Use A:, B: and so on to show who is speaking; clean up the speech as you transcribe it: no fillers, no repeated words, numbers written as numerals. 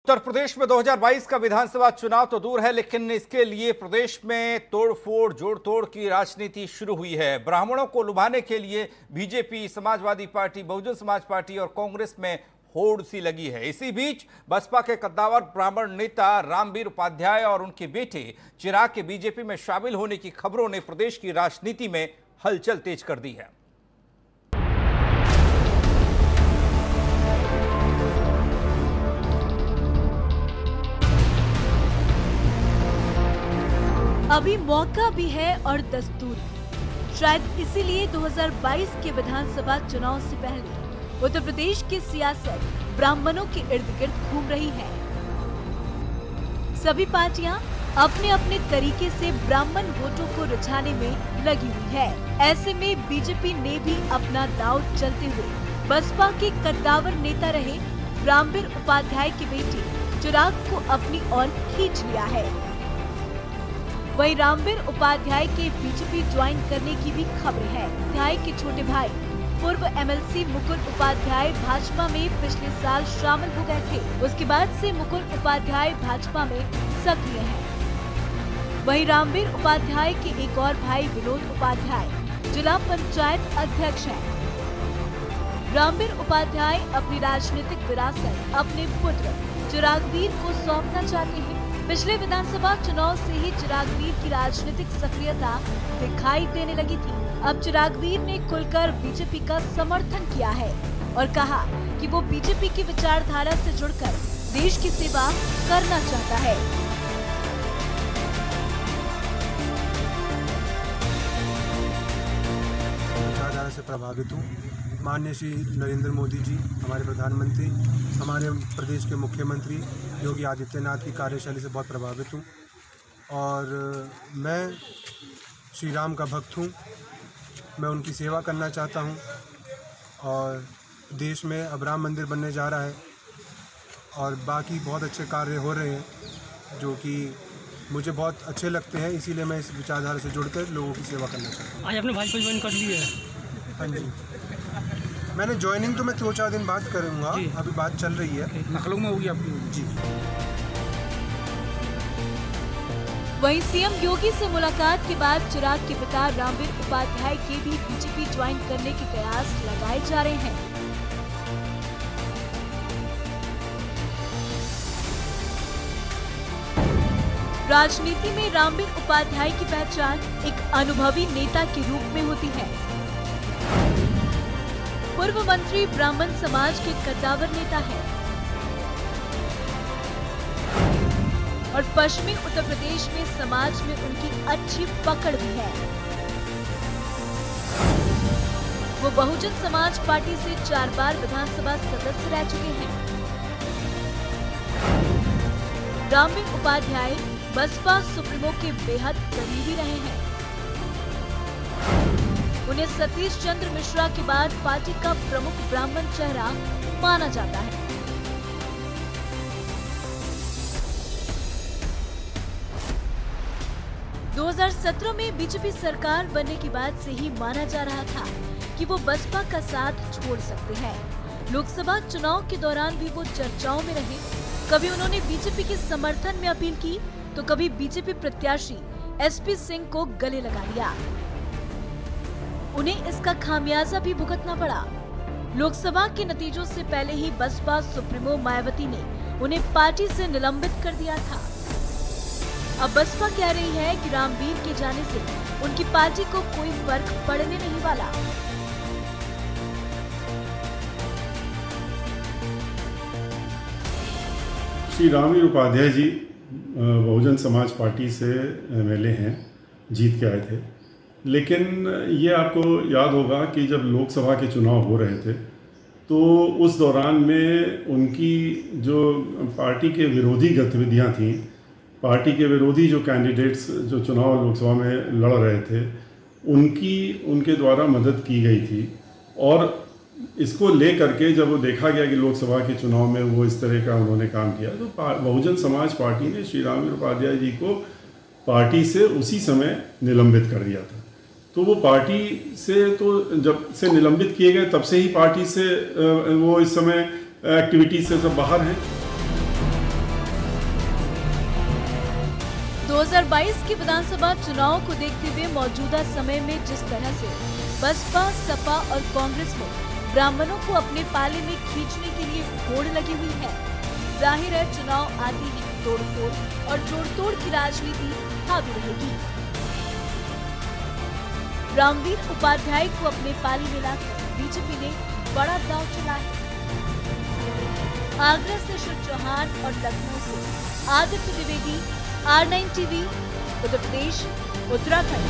A: उत्तर प्रदेश में 2022 का विधानसभा चुनाव तो दूर है, लेकिन इसके लिए प्रदेश में तोड़फोड़ जोड़तोड़ की राजनीति शुरू हुई है। ब्राह्मणों को लुभाने के लिए BJP, Samajwadi party, Bahujan Samaj party और कांग्रेस में होड़ सी लगी है। इसी बीच बसपा के कद्दावर ब्राह्मण नेता रामवीर उपाध्याय और उनके बेटे चिराग के बीजेपी में शामिल होने की खबरों ने प्रदेश की राजनीति में हलचल तेज कर दी है।
B: अभी मौका भी है और दस्तूर भी। शायद इसीलिए 2022 के विधानसभा चुनाव से पहले उत्तर प्रदेश की सियासत ब्राह्मणों के इर्द गिर्द घूम रही है। सभी पार्टियां अपने अपने तरीके से ब्राह्मण वोटों को रिझाने में लगी हुई है। ऐसे में बीजेपी ने भी अपना दांव चलते हुए बसपा के कद्दावर नेता रहे रामवीर उपाध्याय के बेटे चिराग को अपनी ओर खींच लिया है। वहीं रामवीर उपाध्याय के बीजेपी ज्वाइन करने की भी खबर है। उपाध्याय के छोटे भाई पूर्व एमएलसी मुकुल उपाध्याय भाजपा में पिछले साल शामिल हो गए थे। उसके बाद से मुकुल उपाध्याय भाजपा में सक्रिय हैं। वहीं रामवीर उपाध्याय के एक और भाई विनोद उपाध्याय जिला पंचायत अध्यक्ष हैं। रामवीर उपाध्याय अपनी राजनीतिक विरासत अपने पुत्र चिरागवीर को सौंपना चाहते हैं। पिछले विधानसभा चुनाव से ही चिरागवीर की राजनीतिक सक्रियता दिखाई देने लगी थी। अब चिरागवीर ने खुलकर बीजेपी का समर्थन किया है और कहा कि वो बीजेपी की विचारधारा से जुड़कर देश की सेवा करना चाहता है।
C: विचारधारा से प्रभावित हूँ। माननीय श्री नरेंद्र मोदी जी, हमारे प्रधानमंत्री, हमारे प्रदेश के मुख्यमंत्री योगी आदित्यनाथ की कार्यशैली से बहुत प्रभावित हूँ और मैं श्री राम का भक्त हूँ। मैं उनकी सेवा करना चाहता हूँ और देश में अब राम मंदिर बनने जा रहा है और बाकी बहुत अच्छे कार्य हो रहे हैं जो कि मुझे बहुत अच्छे लगते हैं। इसीलिए मैं इस विचारधारा से जुड़कर लोगों की सेवा करना चाहता हूँ।
D: आज आपने भाजपा ज्वाइन कर ली है?
C: हाँ जी, मैंने ज्वाइनिंग तो मैं 2-4 दिन बाद करूँगा, अभी बात चल रही है।
D: नखलों में होगी आपकी?
C: जी।
B: वहीं सीएम योगी से मुलाकात के बाद चिराग के पिता रामवीर उपाध्याय के भी बीजेपी ज्वाइन करने के प्रयास लगाए जा रहे हैं। राजनीति में रामवीर उपाध्याय की पहचान एक अनुभवी नेता के रूप में होती है। पूर्व मंत्री ब्राह्मण समाज के कद्दावर नेता है और पश्चिमी उत्तर प्रदेश में समाज में उनकी अच्छी पकड़ भी है। वो बहुजन समाज पार्टी से 4 बार विधानसभा सदस्य रह चुके हैं। रामवीर उपाध्याय बसपा सुप्रीमो के बेहद करीबी रहे हैं। उन्हें सतीश चंद्र मिश्रा के बाद पार्टी का प्रमुख ब्राह्मण चेहरा माना जाता है। दो 2017 में बीजेपी सरकार बनने के बाद से ही माना जा रहा था कि वो बसपा का साथ छोड़ सकते हैं। लोकसभा चुनाव के दौरान भी वो चर्चाओं में रहे। कभी उन्होंने बीजेपी के समर्थन में अपील की तो कभी बीजेपी प्रत्याशी एसपी सिंह को गले लगा लिया। उन्हें इसका खामियाजा भी भुगतना पड़ा। लोकसभा के नतीजों से पहले ही बसपा सुप्रीमो मायावती ने उन्हें पार्टी से निलंबित कर दिया था। अब बसपा कह रही है कि रामवीर के जाने से उनकी पार्टी को कोई फर्क पड़ने नहीं वाला।
E: श्री रामवीर उपाध्याय जी बहुजन समाज पार्टी से एमएलए हैं, जीत के आए थे। लेकिन ये आपको याद होगा कि जब लोकसभा के चुनाव हो रहे थे तो उस दौरान में उनकी जो पार्टी के विरोधी गतिविधियां थीं, पार्टी के विरोधी जो कैंडिडेट्स जो चुनाव लोकसभा में लड़ रहे थे, उनके द्वारा मदद की गई थी। और इसको ले करके जब वो देखा गया कि लोकसभा के चुनाव में वो इस तरह का उन्होंने काम किया तो बहुजन समाज पार्टी ने श्री रामवीर उपाध्याय जी को पार्टी से उसी समय निलंबित कर दिया था। तो वो पार्टी से तो जब से निलंबित किए गए तब से ही पार्टी से वो इस समय एक्टिविटी से सब बाहर हैं।
B: 2022 के विधानसभा चुनाव को देखते हुए मौजूदा समय में जिस तरह से बसपा, सपा और कांग्रेस में ब्राह्मणों को अपने पाले में खींचने के लिए होड़ लगी हुई है, जाहिर है चुनाव आते ही तोड़फोड़ और जोड़तोड़ की राजनीति हावी रहेगी। रामवीर उपाध्याय को अपने पाले में लाकर बीजेपी ने बड़ा दांव चला है। आगरा से शिव चौहान और लखनऊ से आदित्य द्विवेदी, R9 टीवी, उत्तर प्रदेश, उत्तराखंड।